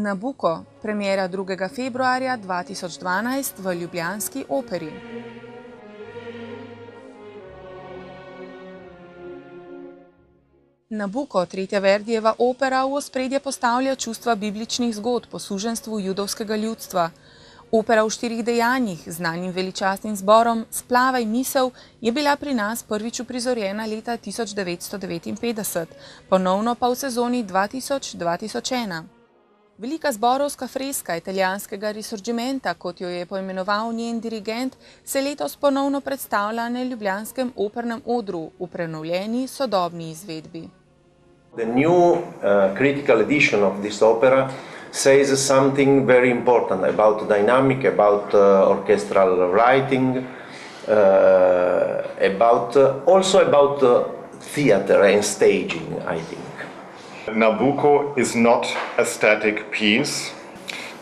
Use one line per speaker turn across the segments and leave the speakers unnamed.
Nabucco, premiera 2. februarja 2012 v ljubljanski operi. Nabucco, tretja Verdijeva opera, v ospredje postavlja čustva bibličnih zgodb o suženjstvu judovskega ljudstva. Opera v 4 dejanjih, znanim veličastnim zborom Splavaj misel, je bila pri nas prvič uprizorjena leta 1959, ponovno pa v sezoni 2000-2001. Velika zborovska freska italijanskega risorgimenta, kot jo je poimenoval njen dirigent, se letos ponovno predstavlja na ljubljanskem opernem odru v prenovljeni sodobni izvedbi.
The new critical edition of this opera says something very important about dynamic, about orchestral writing, also about theater and staging, I think.
Nabucco is not a static piece,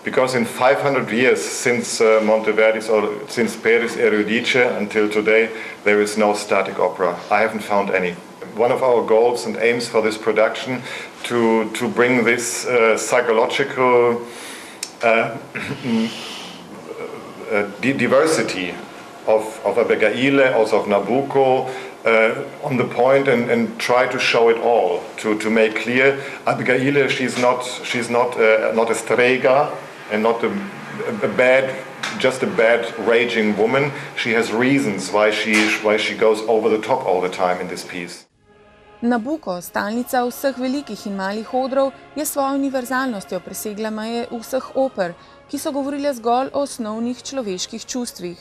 because in 500 years since Monteverdi's or since Peri's Euridice until today, there is no static opera. I haven't found any. One of our goals and aims for this production to bring this psychological diversity of Abigail, also of Nabucco, on the point and try to show it all, to make clear Abigail, she's not a strega and not just a bad raging woman. She has reasons why she goes over the top all the time in this piece.
Nabucco, stalnica vseh velikih in malih odrov, je svojo univerzalnostjo presegla meje vseh oper, ki so govorile zgolj o osnovnih človeških čustvih.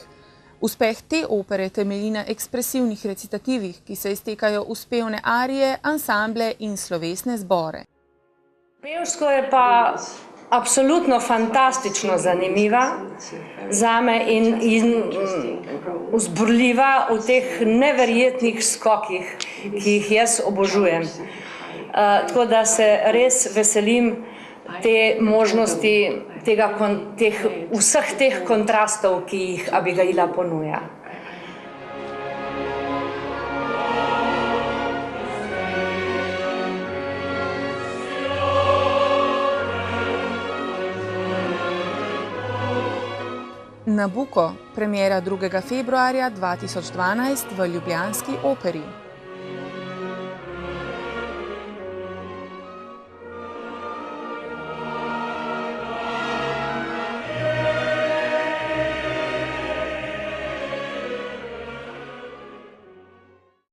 Uspeh te opere temelji na ekspresivnih recitativih, ki se iztekajo v spevne arije, ansamble in slovesne zbore.
Pevsko je pa absolutno fantastično zanimiva zame in vzburljiva v teh neverjetnih skokih, ki jih jaz obožujem. Tako da se res veselim te možnosti, vseh teh kontrastov, ki jih Abigaila ponuja.
Nabucco, premiera 2. februarja 2012 v ljubljanski operi.